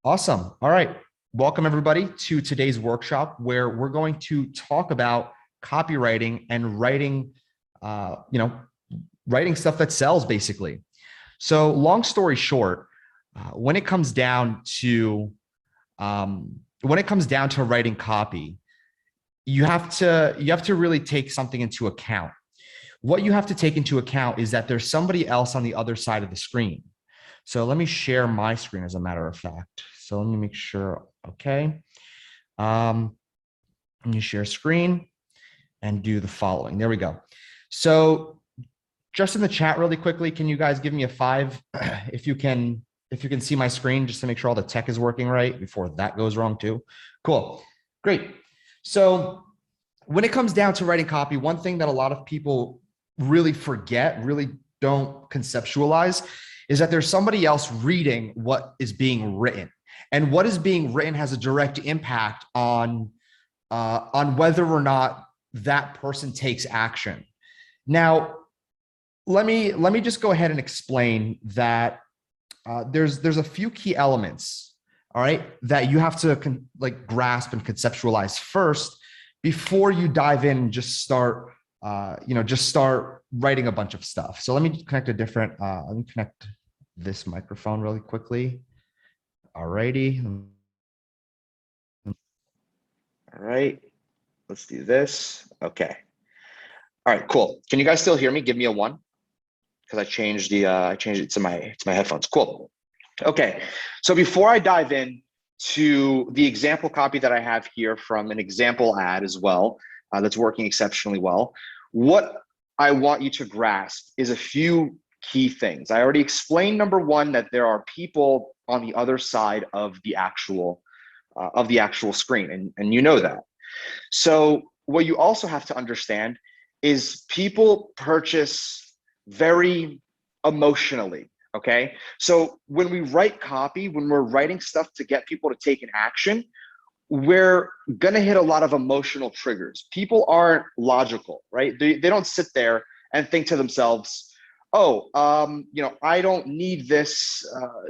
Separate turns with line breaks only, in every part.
Awesome. All right. Welcome everybody to today's workshop where we're going to talk about copywriting and writing, uh, you know, writing stuff that sells basically. So long story short, when it comes down to writing copy, you have to really take something into account. What you have to take into account is that there's somebody else on the other side of the screen. So let me share my screen as a matter of fact. So let me make sure, okay. Let me share screen and do the following. There we go. So just in the chat really quickly, can you guys give me a 5 if you can see my screen just to make sure all the tech is working right before that goes wrong too. Cool. Great. So when it comes down to writing copy, one thing that a lot of people really forget, really don't conceptualize, is that there's somebody else reading what is being written, and what is being written has a direct impact on whether or not that person takes action. Now, let me just go ahead and explain that there's a few key elements, all right, that you have to grasp and conceptualize first before you dive in and just start writing a bunch of stuff. So let me connect this microphone really quickly. All righty. All right, let's do this. Okay. All right, cool. Can you guys still hear me? Give me a 1, because I changed it to my headphones. Cool. Okay. So before I dive in to the example copy that I have here from an example ad as well, that's working exceptionally well, what I want you to grasp is a few key things. I already explained number 1, that there are people on the other side of the actual screen, and you know that. So what you also have to understand is people purchase very emotionally. Okay. So when we write copy, when we're writing stuff to get people to take an action, we're going to hit a lot of emotional triggers. People aren't logical, right? They don't sit there and think to themselves, oh, I don't need this.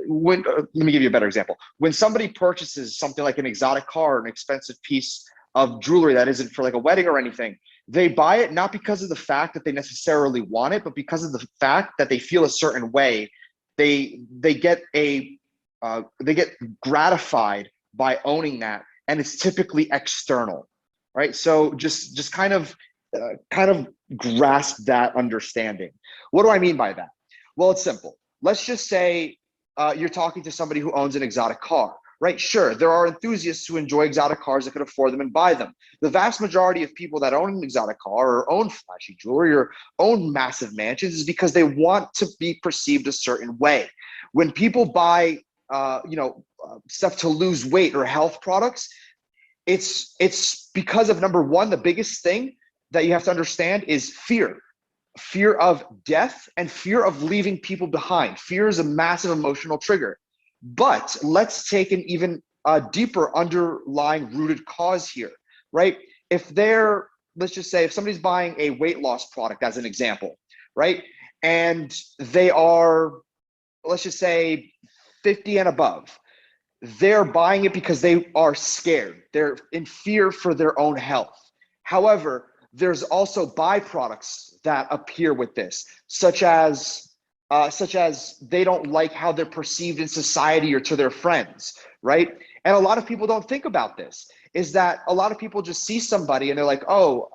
Let me give you a better example. When somebody purchases something like an exotic car, an expensive piece of jewelry that isn't for like a wedding or anything, they buy it not because of the fact that they necessarily want it, but because of the fact that they feel a certain way. They get gratified by owning that, and it's typically external, right? So just kind of grasp that understanding. What do I mean by that? Well, it's simple. Let's just say you're talking to somebody who owns an exotic car, right? Sure, there are enthusiasts who enjoy exotic cars that could afford them and buy them. The vast majority of people that own an exotic car or own flashy jewelry or own massive mansions is because they want to be perceived a certain way. When people buy stuff to lose weight or health products, it's because of number 1, the biggest thing that you have to understand is fear of death and fear of leaving people behind. Fear is a massive emotional trigger. But let's take an even deeper underlying rooted cause here, right? Let's just say if somebody's buying a weight loss product as an example, right? And they are, let's just say 50 and above, they're buying it because they are scared. They're in fear for their own health. However, there's also byproducts that appear with this, such as they don't like how they're perceived in society or to their friends, right? And a lot of people don't think about this, is that a lot of people just see somebody and they're like, oh,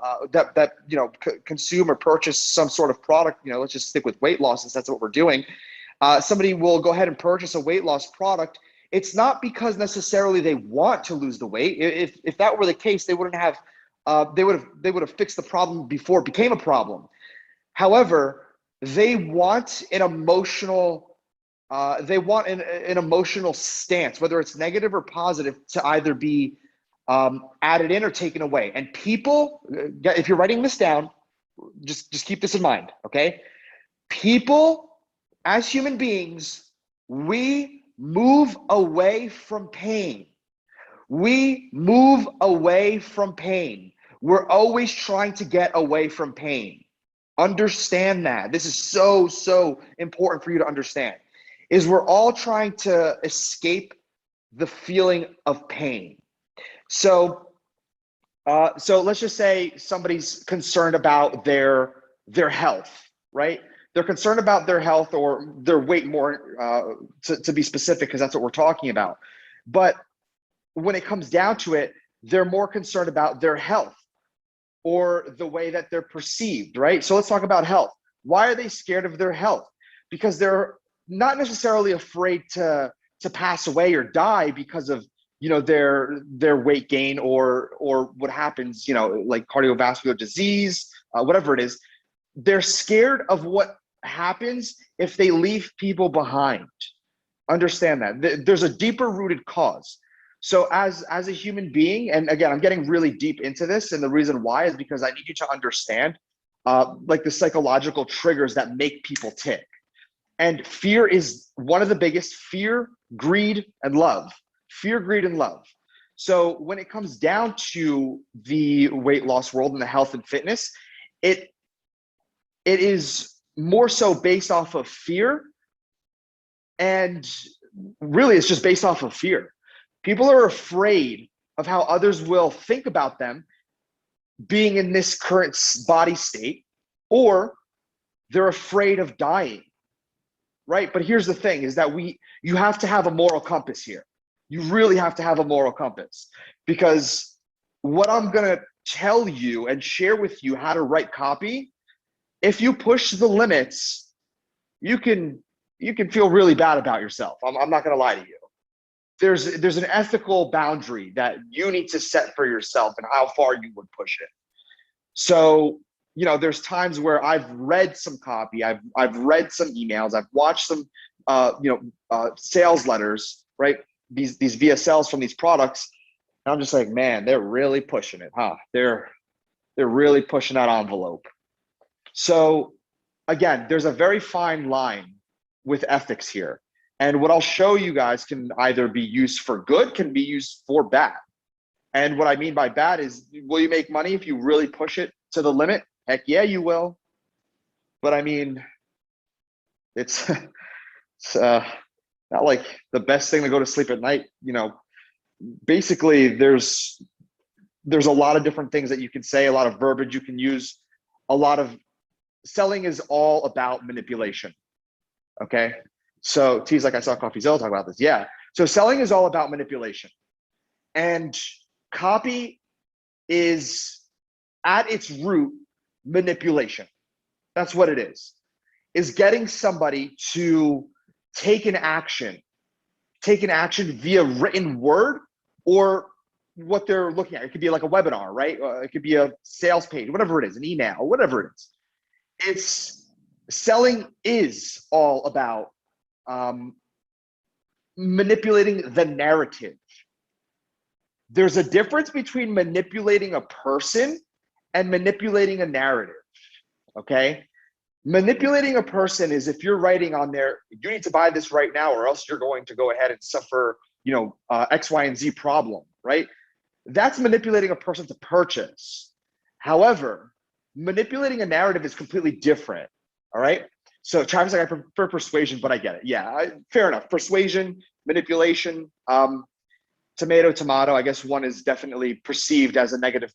consume or purchase some sort of product, let's just stick with weight loss since that's what we're doing. Somebody will go ahead and purchase a weight loss product. It's not because necessarily they want to lose the weight. If that were the case, they wouldn't have, they would have fixed the problem before it became a problem. However, they want an emotional stance, whether it's negative or positive, to either be added in or taken away. And people, if you're writing this down, just keep this in mind, okay? People, as human beings, we move away from pain. We move away from pain. We're always trying to get away from pain. Understand that. This is so important for you to understand, is we're all trying to escape the feeling of pain. So, so let's just say somebody's concerned about their health, right? They're concerned about their health or their weight more, to be specific, because that's what we're talking about. But when it comes down to it, they're more concerned about their health or the way that they're perceived, right? So let's talk about health. Why are they scared of their health? Because they're not necessarily afraid to pass away or die because of, you know, their weight gain or what happens, you know, like cardiovascular disease, whatever it is. They're scared of what happens if they leave people behind. Understand that there's a deeper rooted cause. So as a human being, and again, I'm getting really deep into this, and the reason why is because I need you to understand like the psychological triggers that make people tick. And fear is one of the biggest: fear, greed, and love. Fear, greed, and love. So when it comes down to the weight loss world and the health and fitness, it is more so based off of fear. And really, it's just based off of fear. People are afraid of how others will think about them being in this current body state, or they're afraid of dying, right? But here's the thing, is that you have to have a moral compass here. You really have to have a moral compass, because what I'm gonna tell you and share with you how to write copy, if you push the limits, you can feel really bad about yourself. I'm not gonna lie to you. There's an ethical boundary that you need to set for yourself and how far you would push it. So, you know, there's times where I've read some copy, I've read some emails, I've watched some sales letters, right? These VSLs from these products, and I'm just like, man, they're really pushing it, huh? They're really pushing that envelope. So again, there's a very fine line with ethics here. And what I'll show you guys can either be used for good, can be used for bad. And what I mean by bad is, will you make money if you really push it to the limit? Heck yeah, you will. But I mean, it's, it's not like the best thing to go to sleep at night. You know, basically there's a lot of different things that you can say, a lot of verbiage you can use. A lot of selling is all about manipulation. Okay. So T's like, I saw CoffeeZilla talk about this. Yeah. So selling is all about manipulation, and copy is at its root manipulation. That's what it is getting somebody to take an action via written word or what they're looking at. It could be like a webinar, right? It could be a sales page, whatever it is, an email, whatever it is. It's selling is all about manipulating the narrative. There's a difference between manipulating a person and manipulating a narrative, okay? Manipulating a person is if you're writing on there, you need to buy this right now or else you're going to go ahead and suffer, you know, X, Y, and Z problem, right? That's manipulating a person to purchase. However, manipulating a narrative is completely different, all right? So Travis, like, I prefer persuasion, but I get it. Yeah, fair enough. Persuasion, manipulation, tomato. I guess one is definitely perceived as a negative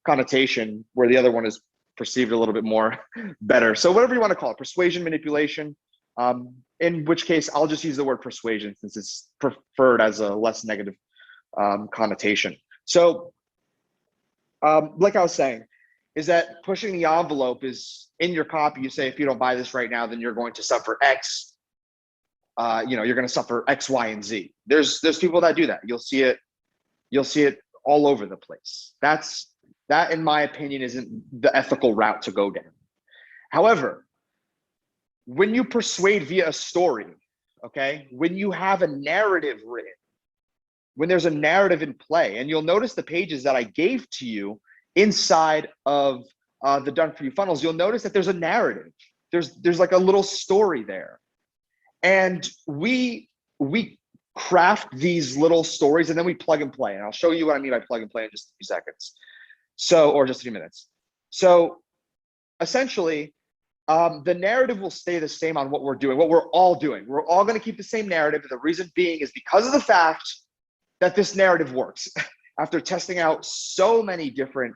connotation, where the other one is perceived a little bit more better. So whatever you want to call it, persuasion, manipulation. In which case, I'll just use the word persuasion since it's preferred as a less negative connotation. So, like I was saying, is that pushing the envelope is in your copy. You say, if you don't buy this right now, then you're going to suffer X. You're going to suffer X, Y, and Z. There's people that do that. You'll see it all over the place. That, in my opinion, isn't the ethical route to go down. However, when you persuade via a story, okay, when you have a narrative written, when there's a narrative in play, and you'll notice the pages that I gave to you inside of the Done For You funnels, you'll notice that there's a narrative. There's like a little story there. And we craft these little stories and then we plug and play. And I'll show you what I mean by plug and play in just a few seconds. So, or just a few minutes. So essentially, the narrative will stay the same on what we're doing, what we're all doing. We're all going to keep the same narrative. The reason being is because of the fact that this narrative works. After testing out so many different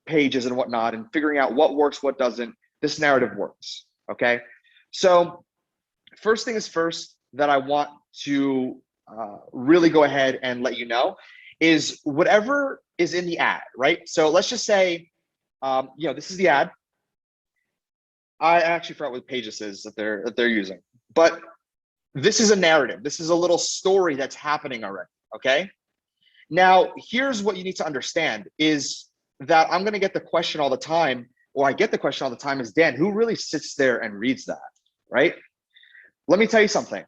pages and whatnot and figuring out what works, what doesn't, this narrative works, okay? So first thing is first that I want to really go ahead and let you know is whatever is in the ad, right? So let's just say, this is the ad. I actually forgot what page this is that they're using, but this is a narrative. This is a little story that's happening already, okay? Now, here's what you need to understand is that I'm gonna get the question all the time, or I get the question all the time is, Dan, who really sits there and reads that, right? Let me tell you something.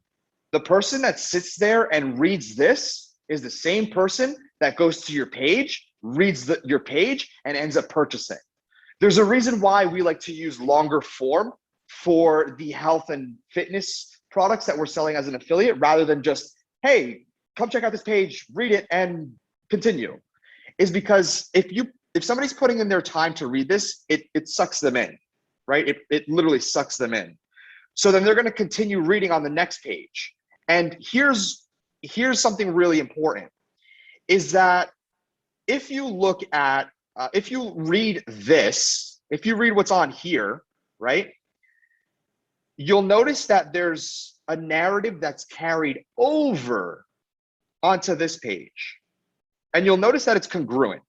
The person that sits there and reads this is the same person that goes to your page, reads your page, and ends up purchasing. There's a reason why we like to use longer form for the health and fitness products that we're selling as an affiliate, rather than just, hey, come check out this page, read it, and continue. Is because if somebody's putting in their time to read this, it sucks them in, right? It literally sucks them in. So then they're going to continue reading on the next page. And here's something really important, is that if you look at, if you read this, if you read what's on here, right, you'll notice that there's a narrative that's carried over onto this page. And you'll notice that it's congruent,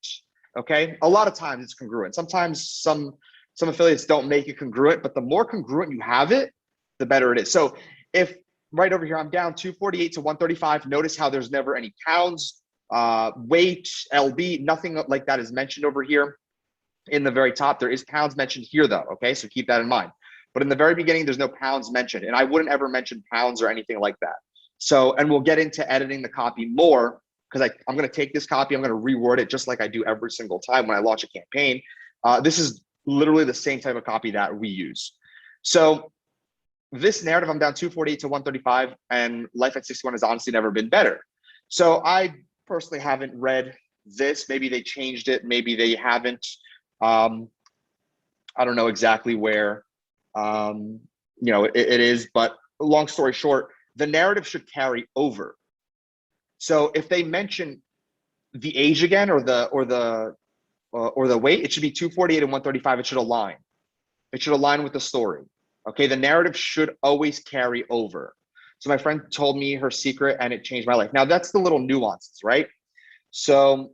okay? A lot of times it's congruent. Sometimes some affiliates don't make it congruent, but the more congruent you have it, the better it is. So if right over here, I'm down 248 to 135, notice how there's never any pounds, weight, LB, nothing like that is mentioned over here. In the very top, there is pounds mentioned here though, okay? So keep that in mind. But in the very beginning, there's no pounds mentioned, and I wouldn't ever mention pounds or anything like that. So, and we'll get into editing the copy more, because I'm gonna take this copy, I'm gonna reword it just like I do every single time when I launch a campaign. This is literally the same type of copy that we use. So this narrative, I'm down 248 to 135, and Life at 61 has honestly never been better. So I personally haven't read this. Maybe they changed it, maybe they haven't. I don't know exactly where it is, but long story short, the narrative should carry over. So if they mention the age again, or the weight, it should be 248 and 135. It should align. It should align with the story. Okay, the narrative should always carry over. So my friend told me her secret, and it changed my life. Now that's the little nuances, right? So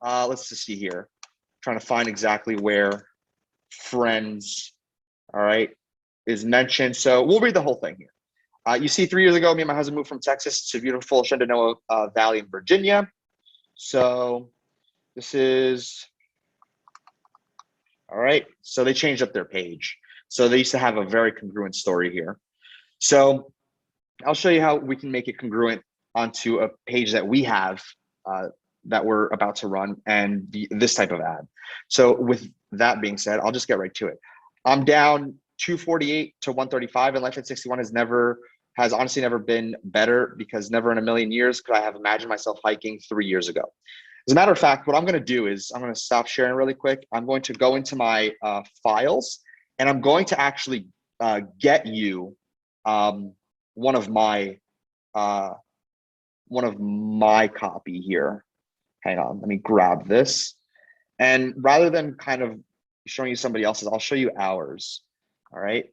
let's just see here. I'm trying to find exactly where friends, all right, is mentioned. So we'll read the whole thing here. You see, 3 years ago, me and my husband moved from Texas to beautiful Shenandoah Valley in Virginia. So this is, all right, so they changed up their page. So they used to have a very congruent story here. So I'll show you how we can make it congruent onto a page that we have that we're about to run, and this type of ad. So with that being said, I'll just get right to it. I'm down 248 to 135, and Life at 61 has honestly never been better, because never in a million years could I have imagined myself hiking 3 years ago. As a matter of fact, what I'm going to do is I'm going to stop sharing really quick. I'm going to go into my files, and I'm going to actually get you one of my copy here. Hang on, let me grab this. And rather than kind of showing you somebody else's, I'll show you ours. All right,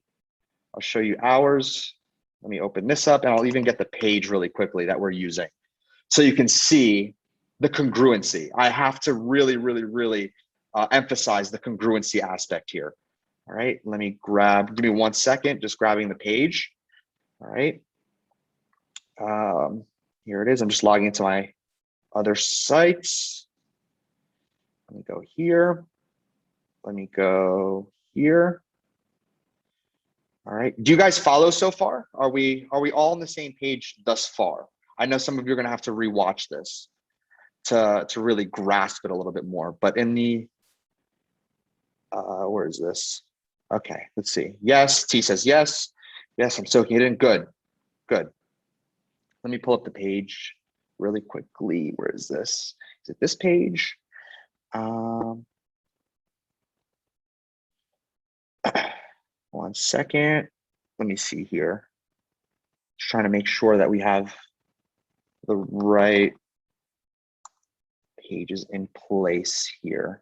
I'll show you ours. Let me open this up, and I'll even get the page really quickly that we're using, so you can see the congruency. I have to really, really, really emphasize the congruency aspect here. All right, let me give me 1 second, just grabbing the page. All right, here it is. I'm just logging into my other sites. Let me go here. Let me go here. All right, do you guys follow so far? Are we all on the same page thus far? I know some of you are gonna have to rewatch this to really grasp it a little bit more, but in the, where is this? Okay, let's see. Yes, T says yes. Yes, I'm soaking it in, good, good. Let me pull up the page really quickly. Where is this? Is it this page? 1 second. Let me see here. Just trying to make sure that we have the right pages in place here.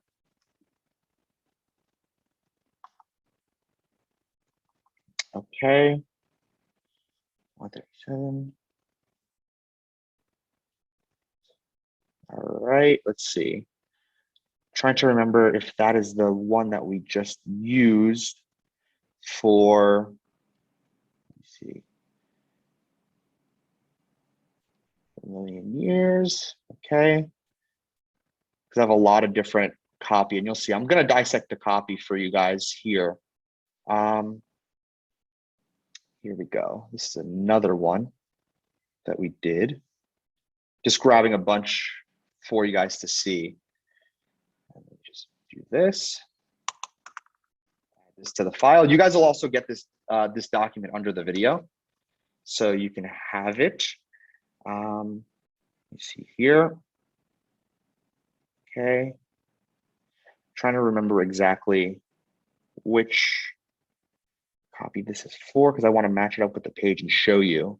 Okay. 137. All right, let's see. Trying to remember if that is the one that we just used for, let's see, a million years. Okay. Because I have a lot of different copy, and you'll see I'm going to dissect the copy for you guys here. Here we go. This is another one that we did. Just grabbing a bunch for you guys to see. Let me just do this. Add this to the file. You guys will also get this this document under the video, so you can have it. Let me see here. Okay. Trying to remember exactly which copy this is for, because I want to match it up with the page and show you.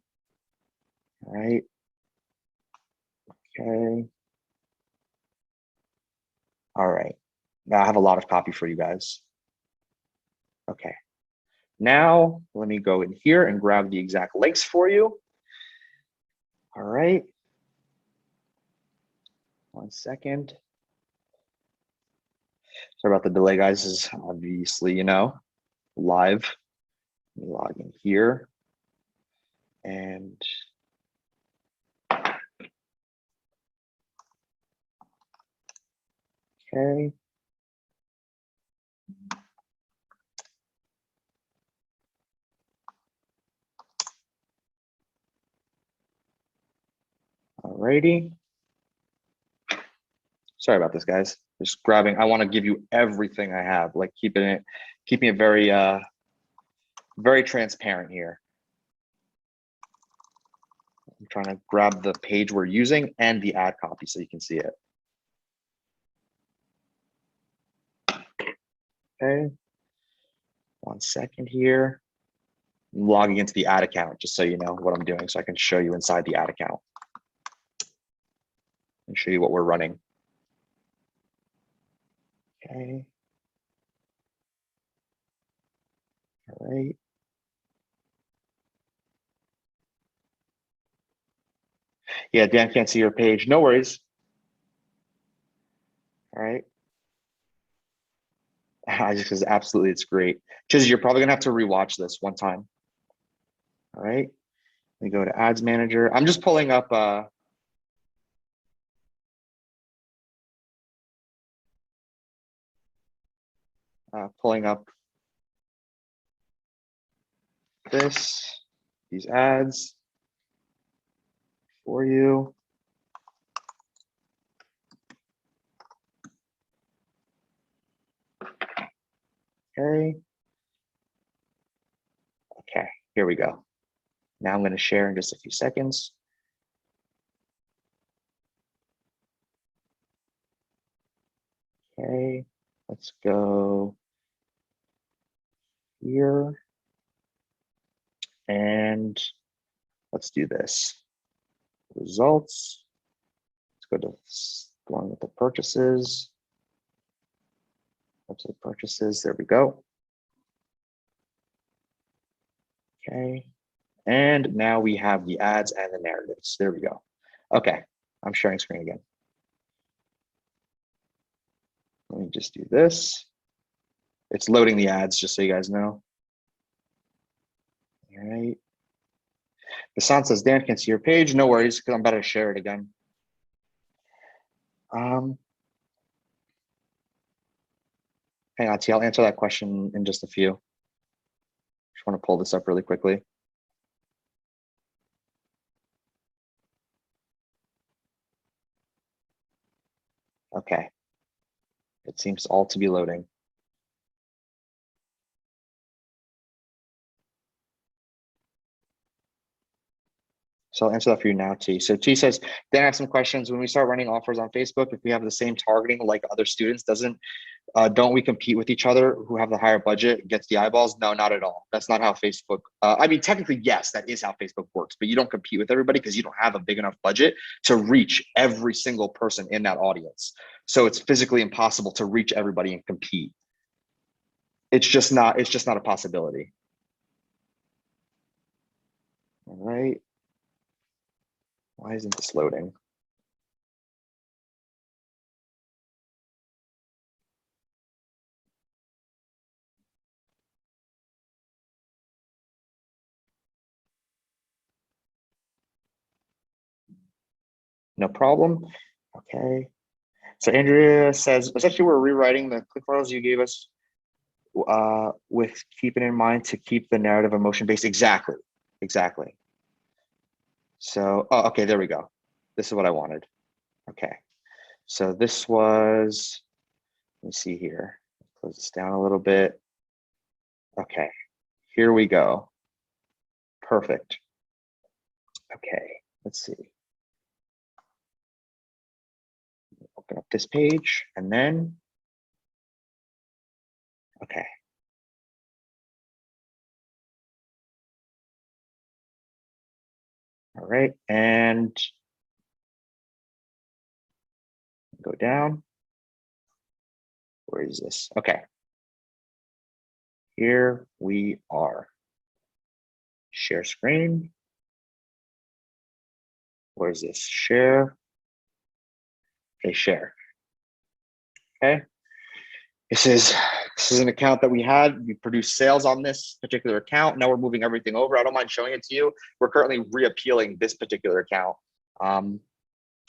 All right. Okay. All right. Now I have a lot of copy for you guys. Okay. Now let me go in here and grab the exact links for you. All right. 1 second. Sorry about the delay, guys. This is obviously, you know, live. Let me log in here. And okay. Alrighty. Sorry about this, guys. Just grabbing. I want to give you everything I have, like keeping it very very transparent here. I'm trying to grab the page we're using and the ad copy so you can see it. Okay. 1 second here. I'm logging into the ad account just so you know what I'm doing, so I can show you inside the ad account and show you what we're running. Okay. All right. Yeah, Dan can't see your page. No worries. All right. I just, absolutely, it's great. Chizzy, you're probably gonna have to rewatch this one time. All right. Let me go to Ads Manager. I'm just pulling up these ads for you. Okay. Okay, here we go. Now I'm going to share in just a few seconds. Okay, let's go here. And let's do this. Results. Let's go to going with the purchases. Website purchases. There we go. Okay. And now we have the ads and the narratives. There we go. Okay. I'm sharing screen again. Let me just do this. It's loading the ads, just so you guys know. All right. Hassan says, Dan can't see your page. No worries, because I'm about to share it again. Hang on, T, I'll answer that question in just a few. Just want to pull this up really quickly. Okay. It seems all to be loading. So I'll answer that for you now, T. So T says, then I have some questions. When we start running offers on Facebook, if we have the same targeting like other students, don't we compete with each other who have the higher budget, gets the eyeballs? No, not at all. That's not how Facebook, I mean, technically, yes, that is how Facebook works, but you don't compete with everybody because you don't have a big enough budget to reach every single person in that audience. So it's physically impossible to reach everybody and compete. It's just not a possibility. All right. Why isn't this loading? No problem. Okay. So Andrea says, essentially, we're rewriting the ClickFunnels you gave us with keeping in mind to keep the narrative emotion-based. Exactly. So, oh, okay, there we go. This is what I wanted. Okay. So this was, let me see here. Close this down a little bit. Okay, here we go. Perfect. Okay, let's see. Open up this page and then, okay. All right, and go down. Where is this? Okay. Here we are. Share screen. Where is this? Share. Okay, share. Okay. This is an account that we had. We produced sales on this particular account. Now we're moving everything over. I don't mind showing it to you. We're currently reappealing this particular account.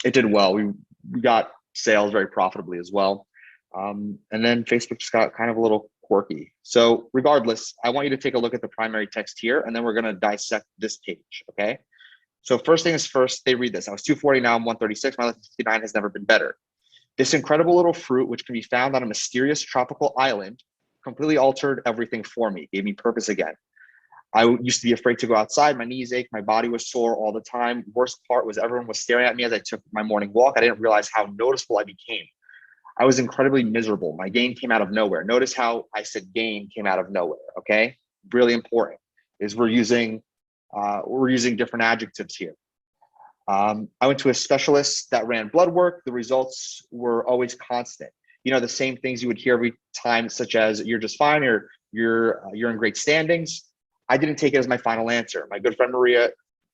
It did well. We got sales very profitably as well. And then Facebook just got kind of a little quirky. So regardless, I want you to take a look at the primary text here, and then we're going to dissect this page. Okay. So first thing is first, they read this. I was 240, now I'm 136. My life 59 has never been better. This incredible little fruit, which can be found on a mysterious tropical island, completely altered everything for me, gave me purpose again. I used to be afraid to go outside. My knees ached. My body was sore all the time. Worst part was everyone was staring at me as I took my morning walk. I didn't realize how noticeable I became. I was incredibly miserable. My gain came out of nowhere. Notice how I said gain came out of nowhere, okay? Really important is we're using different adjectives here. I went to a specialist that ran blood work. The results were always constant. You know, the same things you would hear every time, such as you're just fine or you're in great standings. I didn't take it as my final answer. My good friend Maria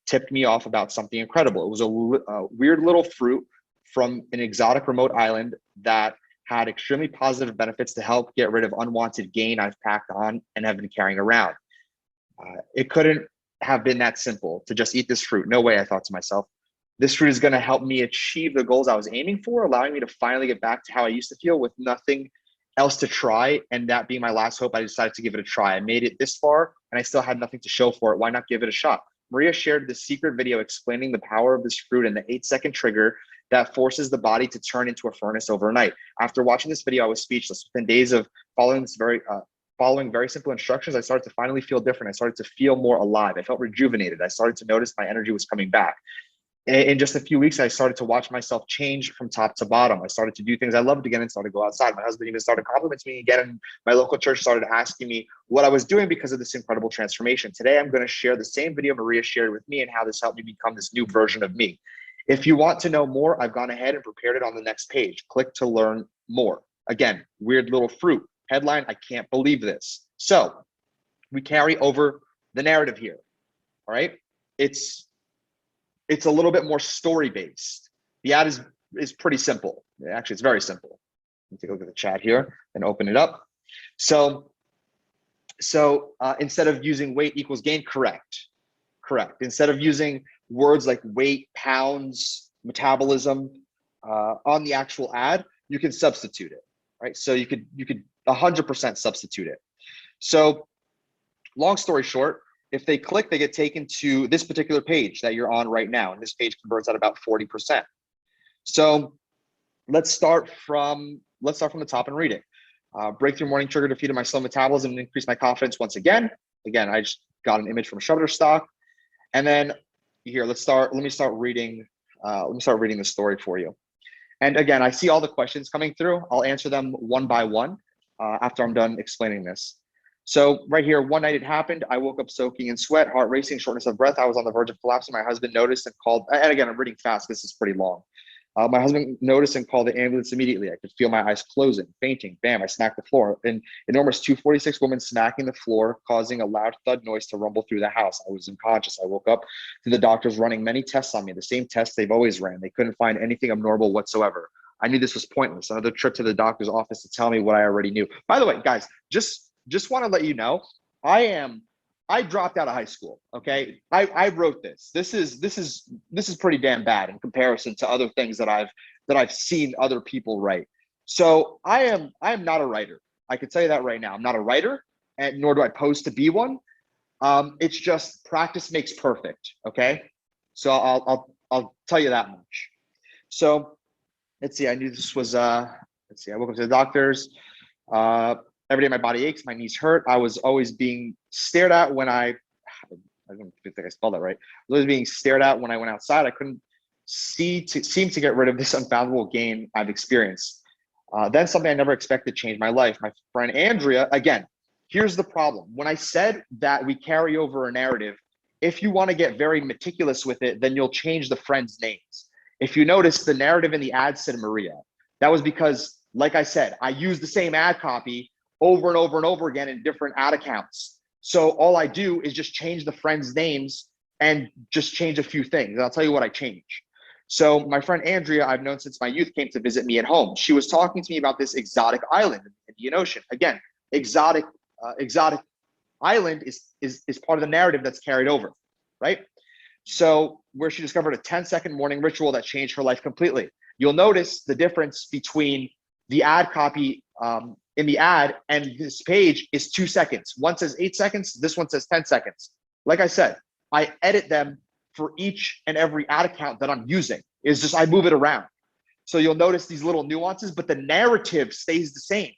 tipped me off about something incredible. It was a weird little fruit from an exotic remote island that had extremely positive benefits to help get rid of unwanted gain I've packed on and have been carrying around. It couldn't have been that simple to just eat this fruit. No way, I thought to myself. This fruit is going to help me achieve the goals I was aiming for, allowing me to finally get back to how I used to feel with nothing else to try. And that being my last hope, I decided to give it a try. I made it this far and I still had nothing to show for it. Why not give it a shot? Maria shared the secret video explaining the power of this fruit and the 8-second trigger that forces the body to turn into a furnace overnight. After watching this video, I was speechless. Within days of following very simple instructions, I started to finally feel different. I started to feel more alive. I felt rejuvenated. I started to notice my energy was coming back. In just a few weeks, I started to watch myself change from top to bottom. I started to do things I loved again and started to go outside. My husband even started complimenting me again, and my local church started asking me what I was doing because of this incredible transformation. Today, I'm going to share the same video Maria shared with me and how this helped me become this new version of me. If you want to know more, I've gone ahead and prepared it on the next page. Click to learn more. Again, weird little fruit. Headline, I can't believe this. So we carry over the narrative here, all right? It's a little bit more story-based. The ad is pretty simple. Actually, it's very simple. Let me take a look at the chat here and open it up. So instead of using weight equals gain, correct. Instead of using words like weight, pounds, metabolism on the actual ad, you can substitute it, right? So you could 100% substitute it. So long story short, if they click, they get taken to this particular page that you're on right now. And this page converts at about 40%. So let's start from the top and read it. Breakthrough morning trigger defeated my slow metabolism and increased my confidence once again. Again, I just got an image from Shutterstock. And then here, let me start reading the story for you. And again, I see all the questions coming through. I'll answer them one by one after I'm done explaining this. So right here, one night it happened. I woke up soaking in sweat, heart racing, shortness of breath. I was on the verge of collapsing. My husband noticed and called, and again, I'm reading fast. This is pretty long. My husband noticed and called the ambulance immediately. I could feel my eyes closing, fainting. Bam, I smacked the floor. An enormous 246 woman smacking the floor, causing a loud thud noise to rumble through the house. I was unconscious. I woke up to the doctors running many tests on me, the same tests they've always ran. They couldn't find anything abnormal whatsoever. I knew this was pointless. Another trip to the doctor's office to tell me what I already knew. By the way, guys, just want to let you know, I dropped out of high school. Okay. I wrote this. This is pretty damn bad in comparison to other things that I've seen other people write. So I am not a writer. I can tell you that right now. I'm not a writer, and nor do I pose to be one. It's just practice makes perfect. Okay. So I'll tell you that much. So let's see. I knew this was let's see. I woke up to the doctors. Every day my body aches, my knees hurt. I was always being stared at when I don't think I spelled that right. I was always being stared at when I went outside. I couldn't seem to get rid of this unfathomable gain I've experienced. Then something I never expected changed my life. My friend Andrea, again, here's the problem. When I said that we carry over a narrative, if you want to get very meticulous with it, then you'll change the friends' names. If you notice, the narrative in the ad said Maria. That was because, like I said, I used the same ad copy over and over and over again in different ad accounts. So all I do is just change the friends' names and just change a few things. And I'll tell you what I change. So my friend Andrea, I've known since my youth, came to visit me at home. She was talking to me about this exotic island in the Indian Ocean. Again, exotic island is part of the narrative that's carried over, right? So where she discovered a 10-second morning ritual that changed her life completely. You'll notice the difference between the ad copy in the ad and this page is 2 seconds. One says 8 seconds. This one says 10 seconds. Like I said, I edit them for each and every ad account that I'm using. It's just, I move it around. So you'll notice these little nuances, but the narrative stays the same.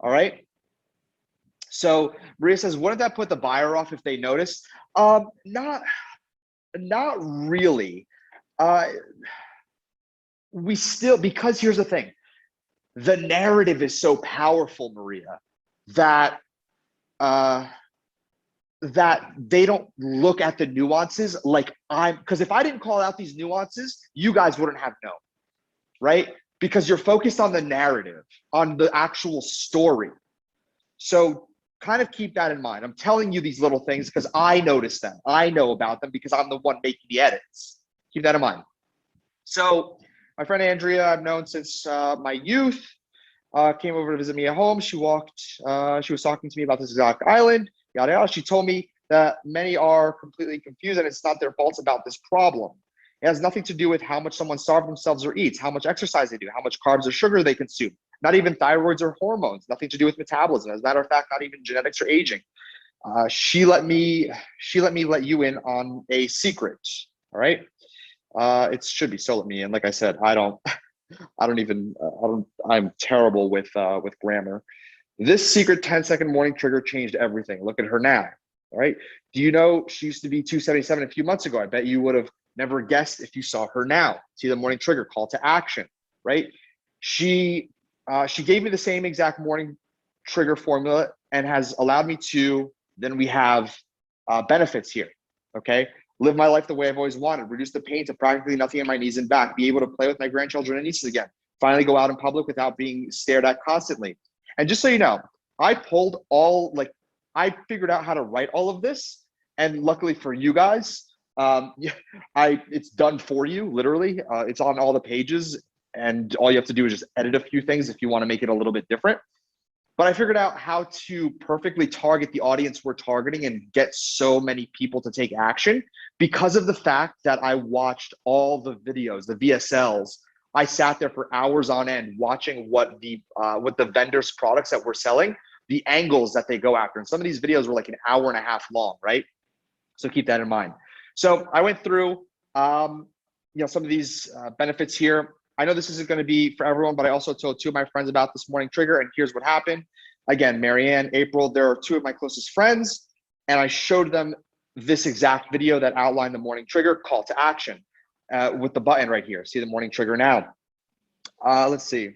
All right. So Maria says, wouldn't that put the buyer off if they notice? Not really. We still, because here's the thing. The narrative is so powerful, Maria, that that they don't look at the nuances like because if I didn't call out these nuances, you guys wouldn't have known, right? Because you're focused on the narrative, on the actual story. So kind of keep that in mind. I'm telling you these little things because I notice them. I know about them because I'm the one making the edits. Keep that in mind. So my friend Andrea, I've known since my youth, came over to visit me at home. She was talking to me about this exotic island, yada, yada. She told me that many are completely confused and it's not their faults about this problem. It has nothing to do with how much someone starves themselves or eats, how much exercise they do, how much carbs or sugar they consume, not even thyroids or hormones, nothing to do with metabolism. As a matter of fact, not even genetics or aging. She let me let you in on a secret, all right? It should be so let me in. Like I said, I'm terrible with grammar. This secret 10-second morning trigger changed everything. Look at her now. All right. Do you know she used to be 277 a few months ago? I bet you would have never guessed if you saw her now. See the morning trigger, call to action, right? She gave me the same exact morning trigger formula and has allowed me to, then we have benefits here. Okay. Live my life the way I've always wanted, reduce the pain to practically nothing in my knees and back, be able to play with my grandchildren and nieces again, finally go out in public without being stared at constantly. And just so you know, I figured out how to write all of this. And luckily for you guys, it's done for you, literally. It's on all the pages and all you have to do is just edit a few things if you want to make it a little bit different. But I figured out how to perfectly target the audience we're targeting and get so many people to take action because of the fact that I watched all the videos, the VSLs. I sat there for hours on end watching what the vendors' products that we're selling, the angles that they go after. And some of these videos were like an hour and a half long, right? So keep that in mind. So I went through some of these benefits here. I know this isn't going to be for everyone, but I also told two of my friends about this morning trigger, and here's what happened. Again, Marianne, April, there are two of my closest friends, and I showed them this exact video that outlined the morning trigger, call to action with the button right here. See the morning trigger now. Let's see.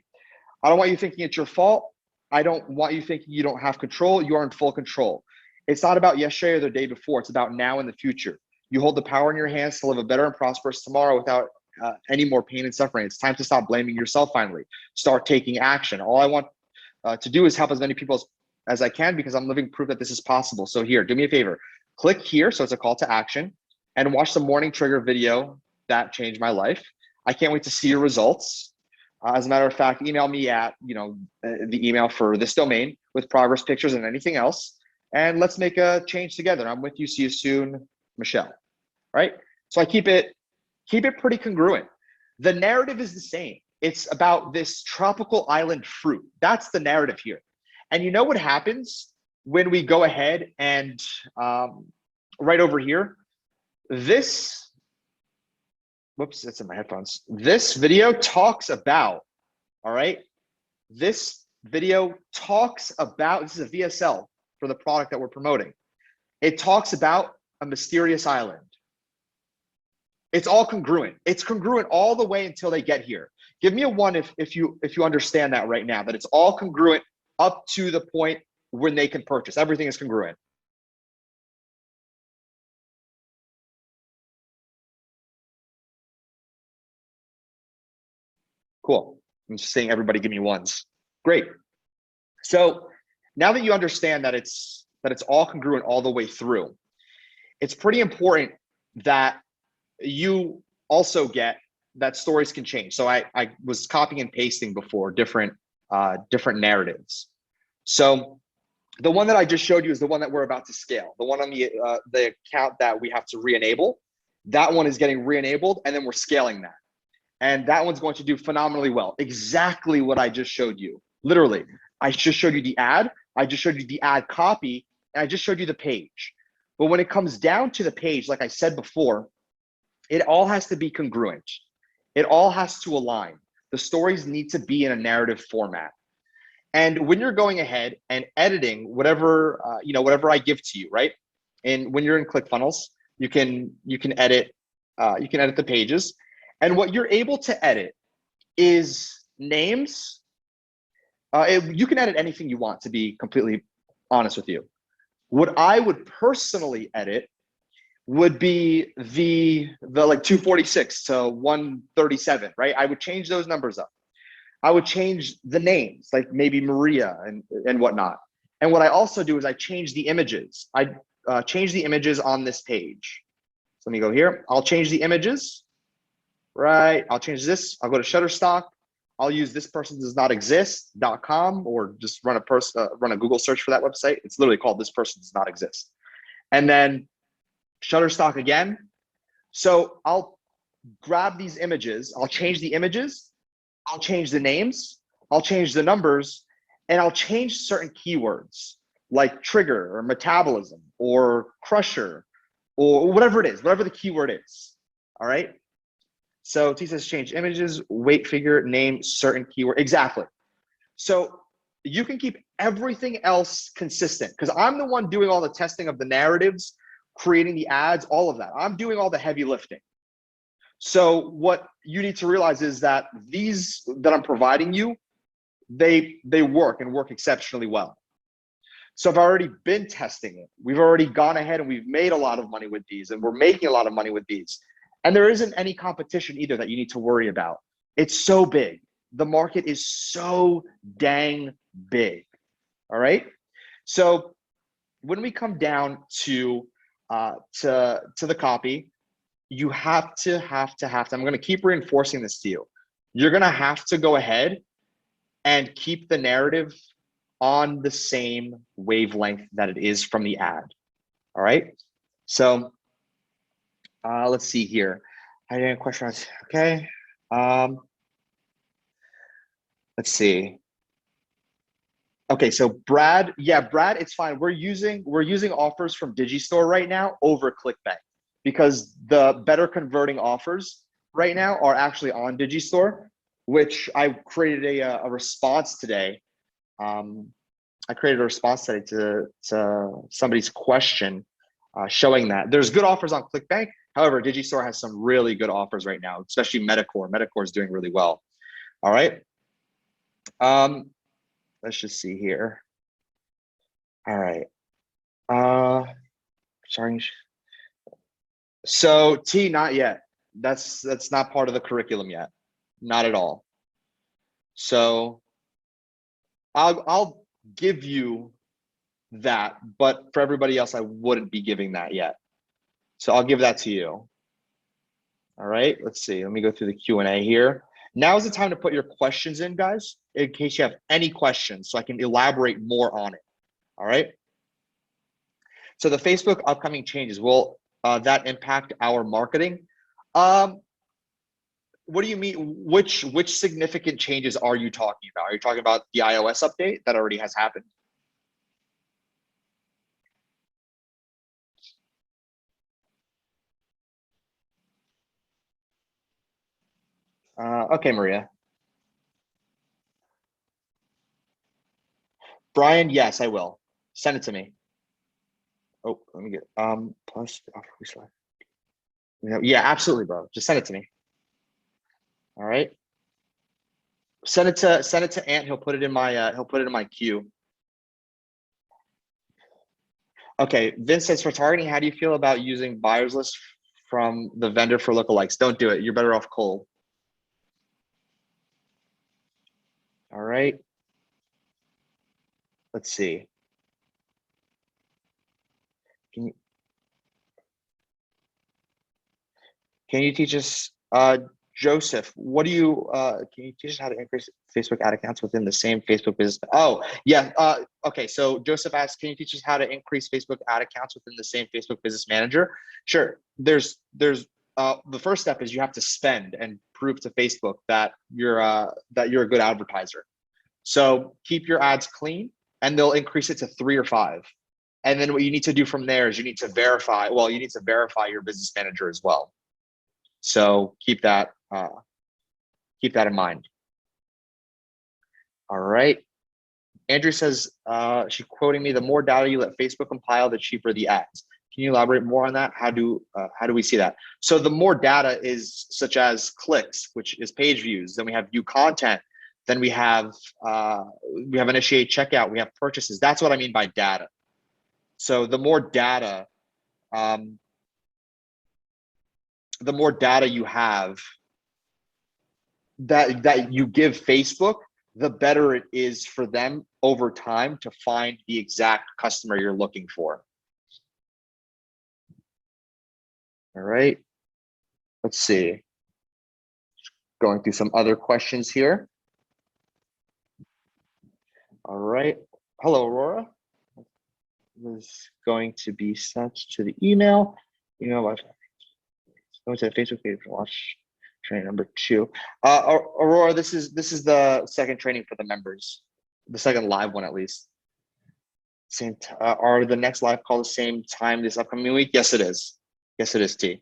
I don't want you thinking it's your fault. I don't want you thinking you don't have control. You are in full control. It's not about yesterday or the day before. It's about now and the future. You hold the power in your hands to live a better and prosperous tomorrow without any more pain and suffering. It's time to stop blaming yourself finally. Start taking action. All I want to do is help as many people as I can, because I'm living proof that this is possible. So here, do me a favor. Click here, so it's a call to action, and watch the morning trigger video that changed my life. I can't wait to see your results. As a matter of fact, email me at the email for this domain with progress pictures and anything else, and let's make a change together. I'm with you. See you soon, Michelle. All right. So I keep it pretty congruent. The narrative is the same. It's about this tropical island fruit. That's the narrative here. And you know what happens when we go ahead and right over here, this, whoops, it's in my headphones. This video talks about, all right, this video talks about, this is a VSL for the product that we're promoting. It talks about a mysterious island. It's all congruent. It's congruent all the way until they get here. Give me a 1 if you understand that right now, that it's all congruent up to the point when they can purchase. Everything is congruent. Cool. I'm just saying everybody give me 1s. Great. So now that you understand that it's all congruent all the way through, it's pretty important that you also get that stories can change. So I was copying and pasting before different narratives. So the one that I just showed you is the one that we're about to scale. The one on the account that we have to re-enable. That one is getting re-enabled, and then we're scaling that. And that one's going to do phenomenally well. Exactly what I just showed you. Literally, I just showed you the ad. I just showed you the ad copy, and I just showed you the page. But when it comes down to the page, like I said before, it all has to be congruent. It all has to align. The stories need to be in a narrative format. And when you're going ahead and editing whatever whatever I give to you, right? And when you're in ClickFunnels, you can edit the pages. And what you're able to edit is names. You can edit anything you want, to be completely honest with you. What I would personally edit would be the like 246 to 137, right? I would change those numbers up. I would change the names, like maybe Maria and whatnot. And what I also do is I change the images. I change the images on this page. So let me go here. I'll change the images, right? I'll change this. I'll go to Shutterstock. I'll use this person does not exist.com, or just run a Google search for that website. It's literally called this person does not exist. And then Shutterstock again. So I'll grab these images. I'll change the images. I'll change the names. I'll change the numbers, and I'll change certain keywords like trigger or metabolism or crusher or whatever it is, whatever the keyword is. All right. So T says change images, weight figure, name, certain keyword. Exactly. So you can keep everything else consistent, because I'm the one doing all the testing of the narratives, creating the ads, all of that. I'm doing all the heavy lifting. So what you need to realize is that these that I'm providing you, they work and work exceptionally well. So I've already been testing it. We've already gone ahead and we've made a lot of money with these, and we're making a lot of money with these. And there isn't any competition either that you need to worry about. It's so big. The market is so dang big. All right. So when we come down to the copy, you have to, I'm going to keep reinforcing this to you. You're going to have to go ahead and keep the narrative on the same wavelength that it is from the ad. All right. So let's see here. I didn't question. Okay. Let's see. Okay, so Brad, yeah, Brad, it's fine. We're using offers from Digistore right now over ClickBank, because the better converting offers right now are actually on Digistore, which I created a response today. I created a response today to somebody's question showing that. There's good offers on ClickBank. However, Digistore has some really good offers right now, especially Metacore. Metacore is doing really well. All right. Let's just see here. All right. Sorry. So T, not yet. That's not part of the curriculum yet. Not at all. So I'll give you that, but for everybody else, I wouldn't be giving that yet. So I'll give that to you. All right, let's see. Let me go through the Q&A here. Now is the time to put your questions in, guys, in case you have any questions, so I can elaborate more on it. All right. So the Facebook upcoming changes, will that impact our marketing? What do you mean? Which significant changes are you talking about? Are you talking about the iOS update that already has happened? Okay, Maria. Brian, yes, I will. Send it to me. Oh, let me get plus. Yeah, absolutely, bro. Just send it to me. All right. Send it to Ant. He'll put it in my queue. Okay, Vince says, for targeting, how do you feel about using buyers list from the vendor for lookalikes? Don't do it. You're better off cold. All right. Let's see. Can you teach us, Joseph, what do you, can you teach us how to increase Facebook ad accounts within the same Facebook business? Oh, yeah. Okay, so Joseph asks, can you teach us how to increase Facebook ad accounts within the same Facebook Business Manager? Sure. There's the first step is you have to spend and prove to Facebook that you're a good advertiser. So keep your ads clean, and they'll increase it to 3 or 5. And then what you need to do from there is you need to verify. Well, you need to verify your Business Manager as well. So keep that in mind. All right. Andrew says, she's quoting me, the more data you let Facebook compile, the cheaper the ads. Can you elaborate more on that? How do we see that? So the more data is such as clicks, which is page views. Then we have view content. Then we have initiate checkout. We have purchases. That's what I mean by data. So the more data you have that you give Facebook, the better it is for them over time to find the exact customer you're looking for. All right, let's see. Going through some other questions here. All right, hello, Aurora. Was going to be sent to the email. Going to the Facebook page to watch training number 2. Aurora, this is the second training for the members, the second live one at least. Are the next live call the same time this upcoming week? Yes, it is. Yes, it is, T.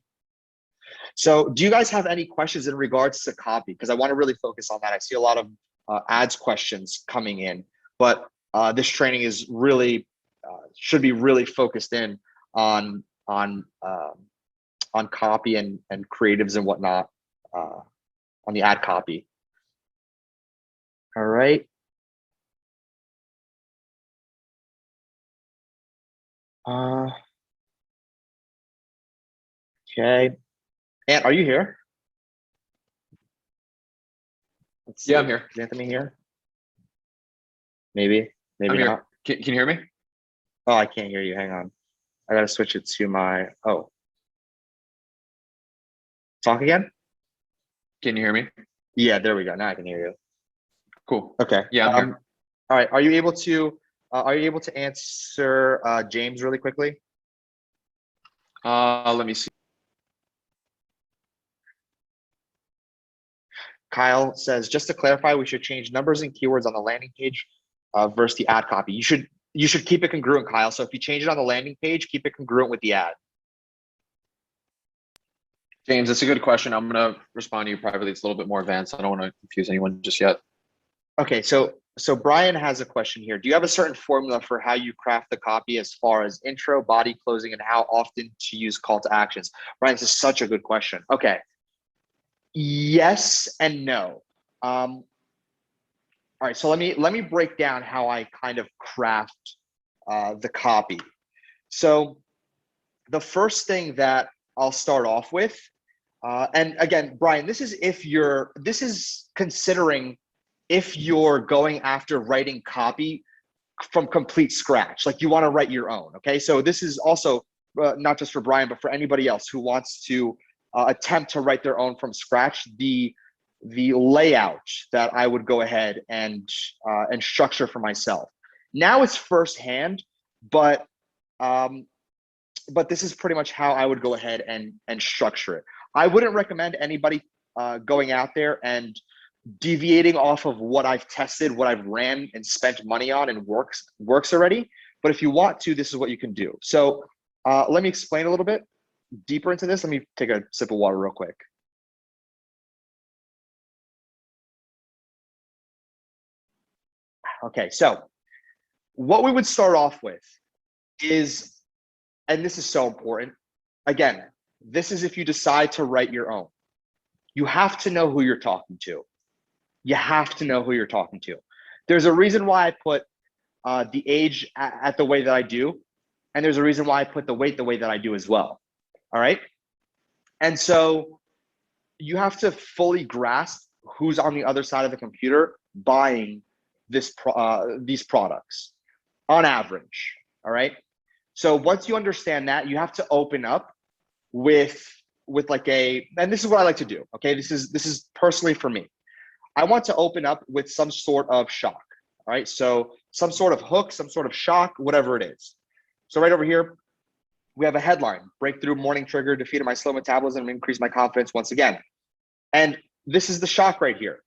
So do you guys have any questions in regards to copy? Because I want to really focus on that. I see a lot of ads questions coming in, but this training is really should be really focused in on copy and creatives and whatnot, on the ad copy. All right. Okay. Ant, are you here?
Yeah, I'm here.
Is Anthony here? Maybe
I'm here.
not.
Can you hear me?
Oh, I can't hear you. Hang on. I gotta switch it to my, talk again?
Can you hear me?
Yeah, there we go. Now I can hear you.
Cool.
Okay.
Yeah, I'm here.
All right. Are you able to answer James really quickly?
Let me see.
Kyle says, just to clarify, we should change numbers and keywords on the landing page versus the ad copy. You should keep it congruent, Kyle. So if you change it on the landing page, keep it congruent with the ad.
James, that's a good question. I'm going to respond to you privately. It's a little bit more advanced. I don't want to confuse anyone just yet.
Okay, so So Brian has a question here. Do you have a certain formula for how you craft the copy as far as intro, body, closing, and how often to use call to actions? Brian, this is such a good question. Okay. Yes and no. All right, so let me break down how I kind of craft the copy. So the first thing that I'll start off with, and again, Brian, this is considering if you're going after writing copy from complete scratch, like you want to write your own. Okay, so this is also not just for Brian, but for anybody else who wants to attempt to write their own from scratch. The layout that I would go ahead and structure for myself. Now it's firsthand, but this is pretty much how I would go ahead and structure it. I wouldn't recommend anybody going out there and deviating off of what I've tested, what I've ran and spent money on and works already. But if you want to, this is what you can do. So let me explain a little bit deeper into this. Let me take a sip of water real quick. Okay, so what we would start off with is, and this is so important, again, this is if you decide to write your own. You have to know who you're talking to. You have to know who you're talking to. There's a reason why I put the age at the way that I do, and there's a reason why I put the weight the way that I do as well. All right? And so you have to fully grasp who's on the other side of the computer buying these products on average. All right? So once you understand that, you have to open up with like and this is what I like to do. Okay, this is personally for me. I want to open up with some sort of shock. All right, so some sort of hook, some sort of shock, whatever it is. So right over here, we have a headline: breakthrough morning trigger, defeated my slow metabolism, and increased my confidence once again. And this is the shock right here.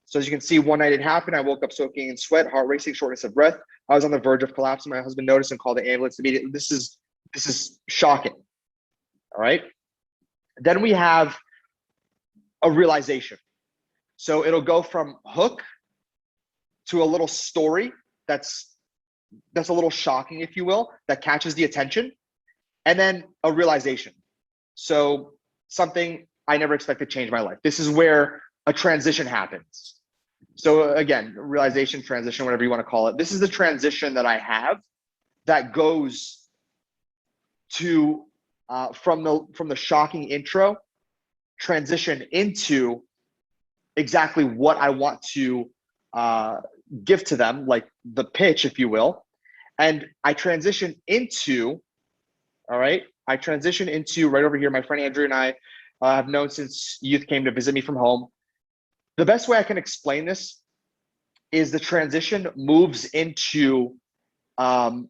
So as you can see, one night it happened. I woke up soaking in sweat, heart racing, shortness of breath. I was on the verge of collapsing. My husband noticed and called the ambulance immediately. This is shocking. All right. Then we have a realization. So it'll go from hook to a little story that's a little shocking, if you will, that catches the attention, and then a realization. So something I never expected to change my life. This is where a transition happens. So again, realization, transition, whatever you want to call it. This is the transition that I have that goes to from the shocking intro, transition into exactly what I want to give to them, like the pitch, if you will. And I transition into, all right, right over here, my friend Andrew and I have known since youth came to visit me from home. The best way I can explain this is the transition moves into almost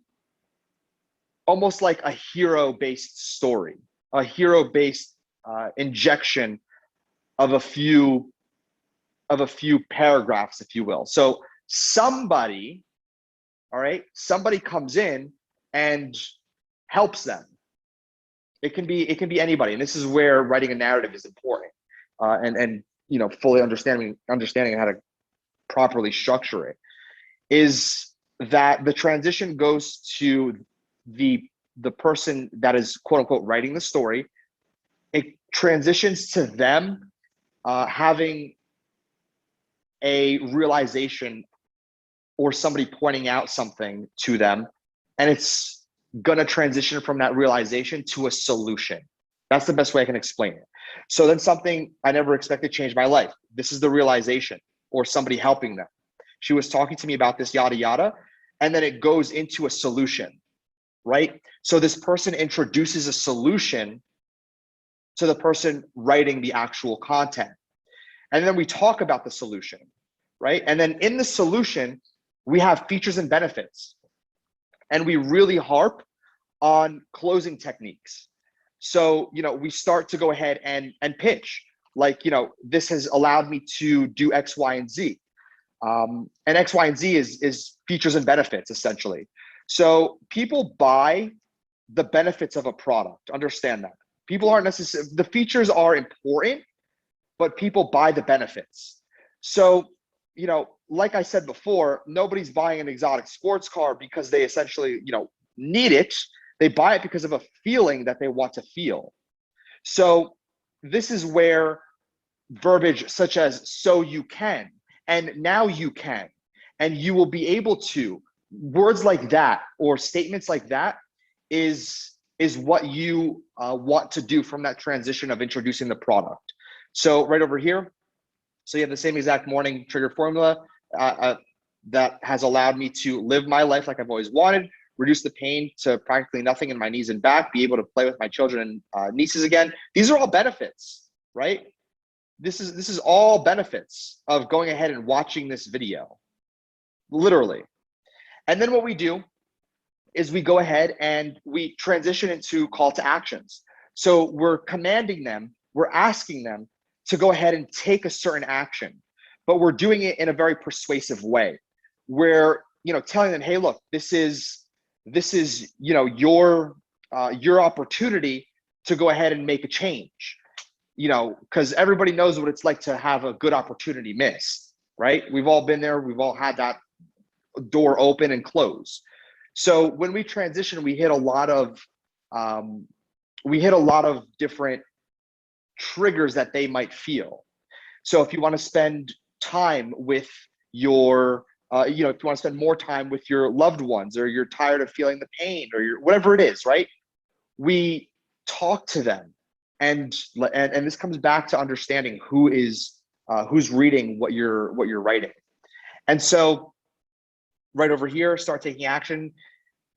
like a hero-based story, a hero-based injection of a few paragraphs, if you will. So somebody, all right, somebody comes in and helps them. It can be anybody, and this is where writing a narrative is important, and you know, fully understanding how to properly structure it, is that the transition goes to the person that is quote unquote writing the story. It transitions to them having a realization or somebody pointing out something to them, and it's gonna transition from that realization to a solution. That's the best way I can explain it. So then something I never expected changed my life. This is the realization, or somebody helping them. She was talking to me about this, yada, yada, and then it goes into a solution, right? So this person introduces a solution to the person writing the actual content. And then we talk about the solution, right? And then in the solution, we have features and benefits. And we really harp on closing techniques. So, you know, we start to go ahead and pitch, like, you know, this has allowed me to do X, Y, and Z. And X, Y, and Z is features and benefits, essentially. So people buy the benefits of a product. Understand that. People aren't necessarily, the features are important, but people buy the benefits. So, you know, like I said before, nobody's buying an exotic sports car because they essentially, need it. They buy it because of a feeling that they want to feel. So this is where verbiage such as "so you can" and "now you can" and "you will be able to," words like that or statements like that is what you want to do from that transition of introducing the product. So right over here, so you have the same exact morning trigger formula that has allowed me to live my life like I've always wanted, reduce the pain to practically nothing in my knees and back, be able to play with my children and nieces again. These are all benefits, right? This is all benefits of going ahead and watching this video, literally. And then what we do is we go ahead and we transition into call to actions. So we're commanding them, we're asking them to go ahead and take a certain action, but we're doing it in a very persuasive way. We're, telling them, hey, look, this is your opportunity to go ahead and make a change. Because everybody knows what it's like to have a good opportunity missed, right? We've all been there. We've all had that door open and close. So when we transition, we hit a lot of different triggers that they might feel. So if you want to spend time with your, if you want to spend more time with your loved ones, or you're tired of feeling the pain, or whatever it is, right? We talk to them, and this comes back to understanding who's reading what you're writing. And so right over here, start taking action.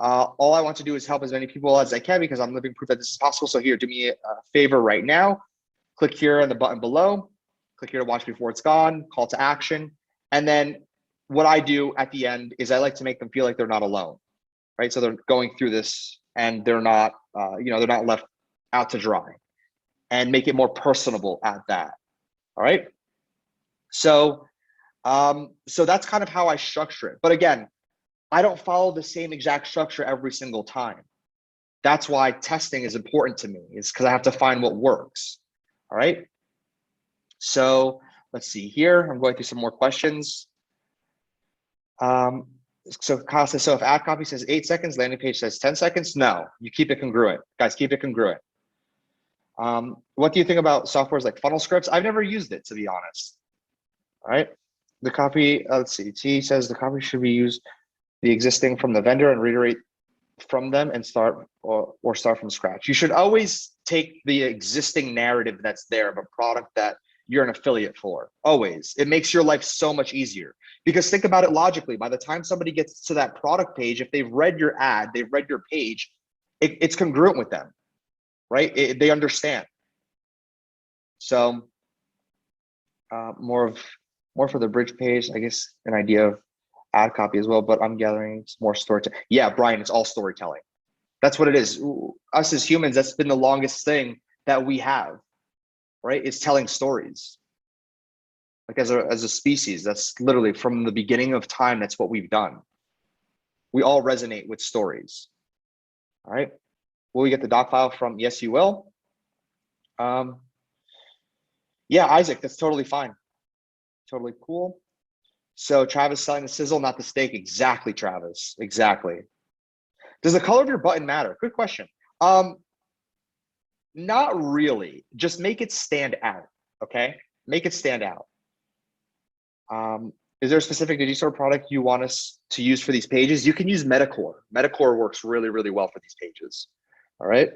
All I want to do is help as many people as I can because I'm living proof that this is possible. So here, do me a favor right now. Click here on the button below. Click here to watch before it's gone, call to action. And then what I do at the end is I like to make them feel like they're not alone, right? So they're going through this and they're not, they're not left out to dry, and make it more personable at that. All right. So, so that's kind of how I structure it. But again, I don't follow the same exact structure every single time. That's why testing is important to me, is because I have to find what works. All right. So let's see here. I'm going through some more questions. So Kyle says, so if ad copy says 8 seconds, landing page says 10 seconds, no, you keep it congruent. Guys, keep it congruent. What do you think about softwares like funnel scripts? I've never used it, to be honest. All right. The copy, let's see. T says the copy should be used the existing from the vendor and reiterate from them and start or start from scratch. You should always take the existing narrative that's there of a product that you're an affiliate for. Always. It makes your life so much easier, because think about it logically. By the time somebody gets to that product page, if they've read your ad, they've read your page, it's congruent with them, right? They understand. So more for the bridge page, I guess, an idea of ad copy as well, but I'm gathering more storytelling. Yeah, Brian, it's all storytelling. That's what it is. Us as humans, that's been the longest thing that we have, right? It's telling stories. Like as a species, that's literally from the beginning of time, that's what we've done. We all resonate with stories. All right. Will we get the doc file from? Yes, you will. Yeah, Isaac, that's totally fine. Totally cool. So Travis selling the sizzle, not the steak. Exactly, Travis. Exactly. Does the color of your button matter? Good question. Not really. Just make it stand out. Okay. Make it stand out. Is there a specific digital product you want us to use for these pages? You can use Metacore. Metacore works really, really well for these pages. All right.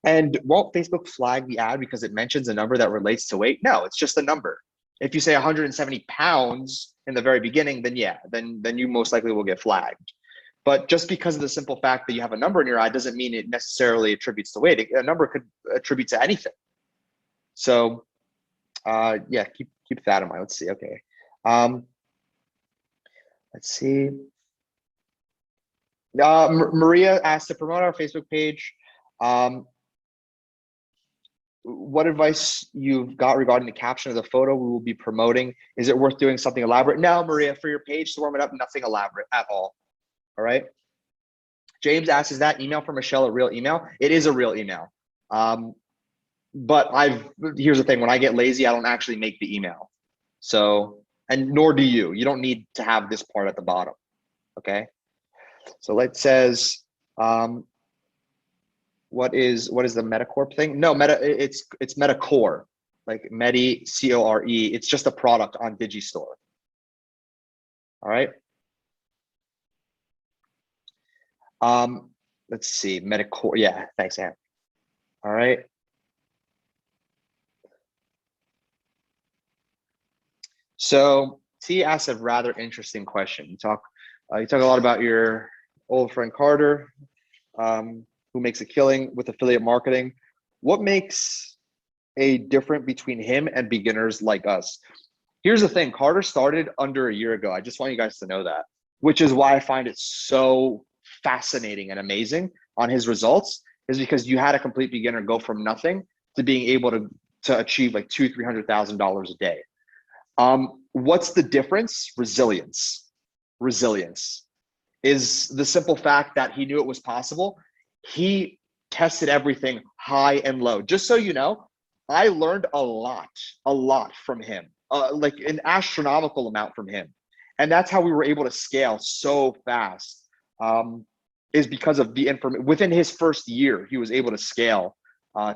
And won't Facebook flag the ad because it mentions a number that relates to weight? No, it's just a number. If you say 170 pounds in the very beginning, then yeah, then you most likely will get flagged. But just because of the simple fact that you have a number in your ad doesn't mean it necessarily attributes to weight. A number could attribute to anything. So yeah, keep that in mind. Let's see. Okay. Let's see. Maria asked to promote our Facebook page. What advice you've got regarding the caption of the photo we will be promoting? Is it worth doing something elaborate? No, Maria, for your page to warm it up, nothing elaborate at all. All right. James asks, is that email from Michelle a real email? It is a real email. But here's the thing, when I get lazy, I don't actually make the email. So And nor do you. You don't need to have this part at the bottom. Okay. So it says, what is the Metacorp thing? No, it's Metacore, like Core. It's just a product on Digistore. All right. Let's see, Metacore. Yeah, thanks, Ann. All right. So T asked a rather interesting question. You talk a lot about your old friend Carter, who makes a killing with affiliate marketing. What makes a difference between him and beginners like us? Here's the thing, Carter started under a year ago. I just want you guys to know that, which is why I find it so fascinating and amazing on his results, is because you had a complete beginner go from nothing to being able to achieve like $200,000-$300,000 a day. What's the difference? Resilience. Resilience is the simple fact that he knew it was possible. He tested everything high and low. Just so you know, I learned a lot from him, like an astronomical amount from him. And that's how we were able to scale so fast, is because of the information. Within his first year, he was able to scale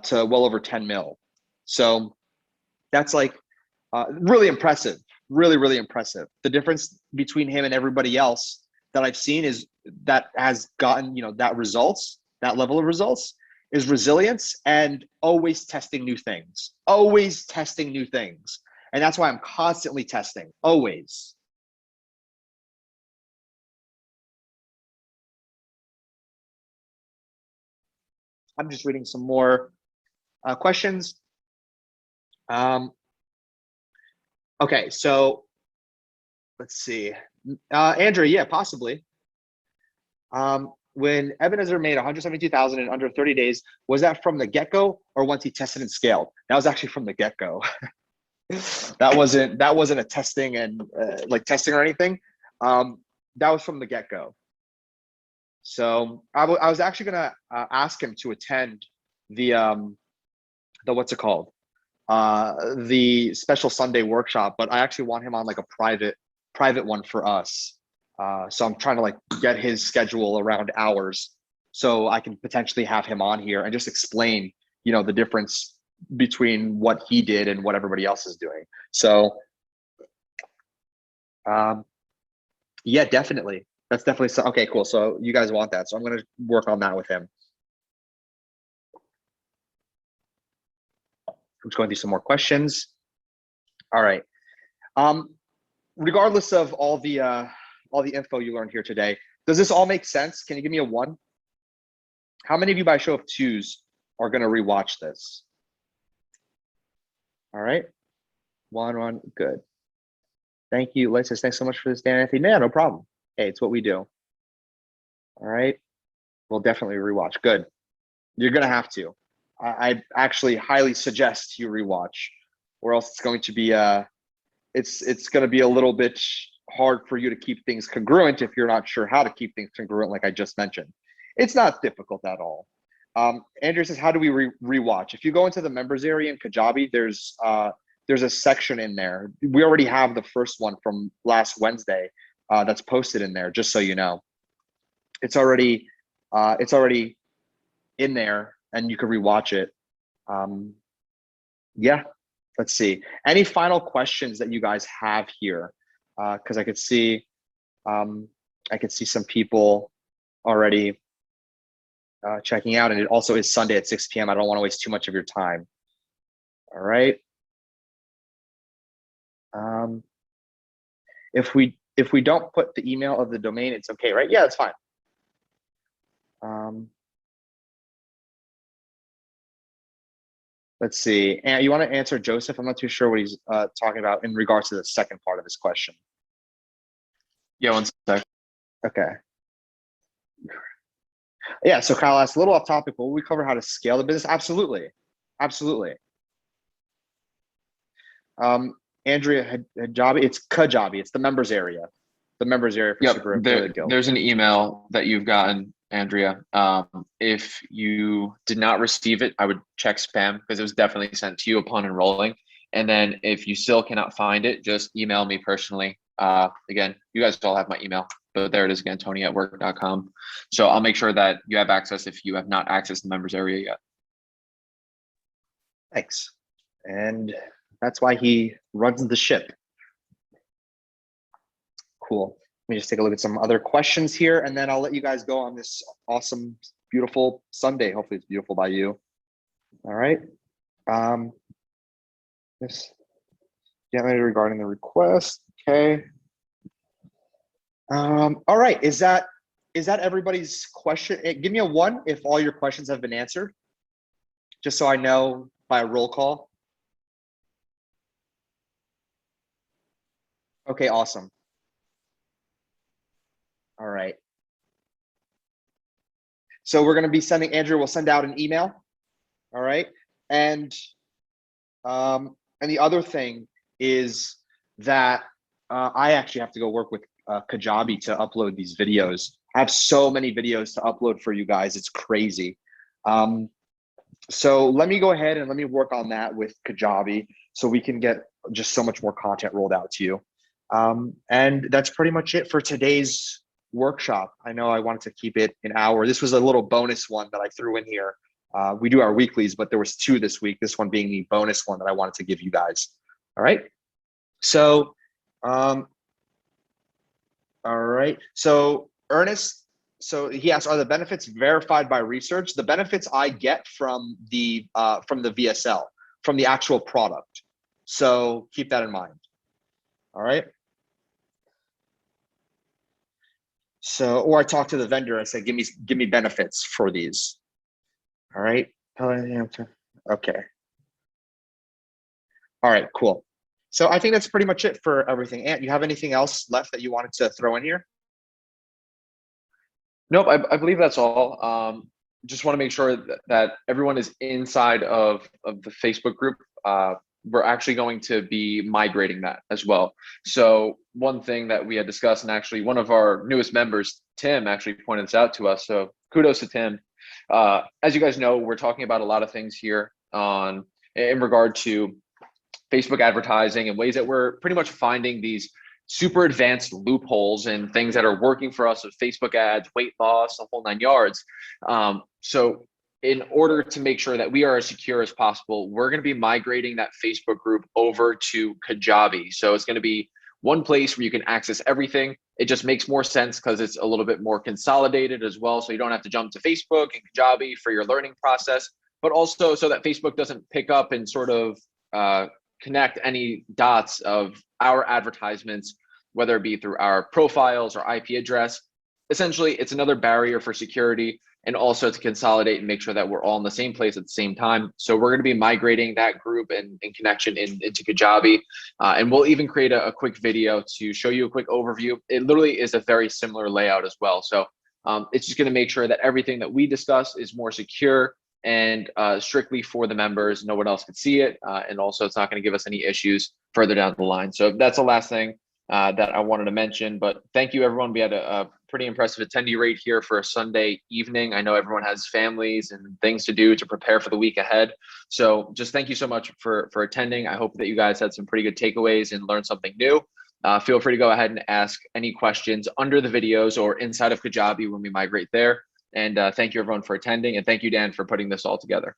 to well over 10 mil. So that's like really impressive, really impressive. The difference between him and everybody else that I've seen is that has gotten, that level of results, is resilience and always testing new things, And that's why I'm constantly testing, always. I'm just reading some more questions. Okay, so let's see. Andrew, yeah, possibly. When Ebenezer made 172,000 in under 30 days, was that from the get-go or once he tested and scaled? That was actually from the get-go. that wasn't a testing and like testing or anything. That was from the get-go. So I was actually gonna ask him to attend the what's it called? The special Sunday workshop, but I actually want him on like a private one for us. So I'm trying to like get his schedule around ours so I can potentially have him on here and just explain, the difference between what he did and what everybody else is doing. So, yeah, definitely. That's definitely so. Okay, cool. So you guys want that. So I'm going to work on that with him. I'm just going through some more questions. All right. Regardless of all the info you learned here today, does this all make sense? Can you give me a 1? How many of you by show of 2s are going to rewatch this? All right. 1, good. Thank you, Alexis. Thanks so much for this, Dan Anthony. Yeah, no problem. Hey, it's what we do. All right. We'll definitely rewatch. Good. You're going to have to. I actually highly suggest you rewatch, or else it's going to be it's going to be a little bit hard for you to keep things congruent if you're not sure how to keep things congruent, like I just mentioned. It's not difficult at all. Andrew says, how do we rewatch? If you go into the members area in Kajabi, there's a section in there. We already have the first one from last Wednesday that's posted in there, just so you know. It's already in there and you can rewatch it. Yeah, let's see. Any final questions that you guys have here? Because I could see some people already checking out, and it also is Sunday at 6 p.m. I don't want to waste too much of your time. All right. If we don't put the email of the domain, it's okay, right? Yeah, it's fine. Let's see. And you want to answer Joseph? I'm not too sure what he's talking about in regards to the second part of his question.
Yeah, 1 sec.
Okay. Yeah, so Kyle asked, a little off topic, but will we cover how to scale the business? Absolutely. Absolutely. Andrea Hijabi, it's Kajabi. It's the members area. The members area for Super Affiliate Guild.
There's an email that you've gotten, Andrea. If you did not receive it, I would check spam because it was definitely sent to you upon enrolling. And then if you still cannot find it, just email me personally. Again, you guys all have my email, but there it is again, tony@work.com. So I'll make sure that you have access if you have not accessed the members area yet.
Thanks. And that's why he runs the ship. Cool. Let me just take a look at some other questions here, and then I'll let you guys go on this awesome, beautiful Sunday. Hopefully it's beautiful by you. All right. This regarding the request. Okay. All right. Is that everybody's question? Give me a 1 if all your questions have been answered, just so I know by a roll call. Okay, awesome. All right. So we're going to be sending, Andrew will send out an email. All right. And the other thing is that I actually have to go work with Kajabi to upload these videos. I have so many videos to upload for you guys. It's crazy. So let me go ahead and let me work on that with Kajabi so we can get just so much more content rolled out to you. And that's pretty much it for today's workshop. I know I wanted to keep it an hour. This was a little bonus one that I threw in here. We do our weeklies, but there was 2 this week. This one being the bonus one that I wanted to give you guys. All right. So, all right. So Ernest, so he asked, are the benefits verified by research? The benefits I get from the VSL, from the actual product. So keep that in mind. All right. So, or I talked to the vendor. I said, give me benefits for these. All right. Okay. All right, cool. So I think that's pretty much it for everything. Ant, you have anything else left that you wanted to throw in here?
Nope, I believe that's all. Just want to make sure that everyone is inside of the Facebook group. We're actually going to be migrating that as well. So one thing that we had discussed, and actually one of our newest members, Tim, actually pointed this out to us. So kudos to Tim. As you guys know, we're talking about a lot of things here in regard to Facebook advertising and ways that we're pretty much finding these super advanced loopholes and things that are working for us with Facebook ads, weight loss, the whole 9 yards. So in order to make sure that we are as secure as possible, we're going to be migrating that Facebook group over to Kajabi. So it's going to be one place where you can access everything. It just makes more sense because it's a little bit more consolidated as well. So you don't have to jump to Facebook and Kajabi for your learning process, but also so that Facebook doesn't pick up and sort of connect any dots of our advertisements, whether it be through our profiles or IP address. Essentially, it's another barrier for security, and also to consolidate and make sure that we're all in the same place at the same time. So we're going to be migrating that group and connection into Kajabi. And we'll even create a quick video to show you a quick overview. It literally is a very similar layout as well. So it's just going to make sure that everything that we discuss is more secure and strictly for the members. No one else can see it. And also it's not going to give us any issues further down the line. So that's the last thing that I wanted to mention. But thank you, everyone. We had a pretty impressive attendee rate here for a Sunday evening. I know everyone has families and things to do to prepare for the week ahead. So just thank you so much for attending. I hope that you guys had some pretty good takeaways and learned something new. Feel free to go ahead and ask any questions under the videos or inside of Kajabi when we migrate there. And thank you, everyone, for attending. And thank you, Dan, for putting this all together.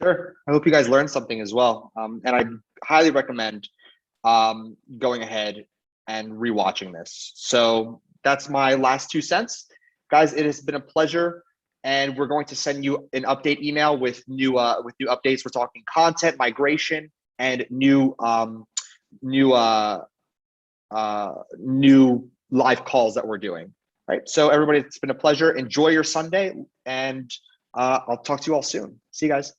Sure. I hope you guys learned something as well. And I highly recommend going ahead and rewatching this. So that's my last 2 cents. Guys, it has been a pleasure. And we're going to send you an update email with new updates. We're talking content migration and new live calls that we're doing. Right. So everybody, it's been a pleasure. Enjoy your Sunday, and I'll talk to you all soon. See you guys.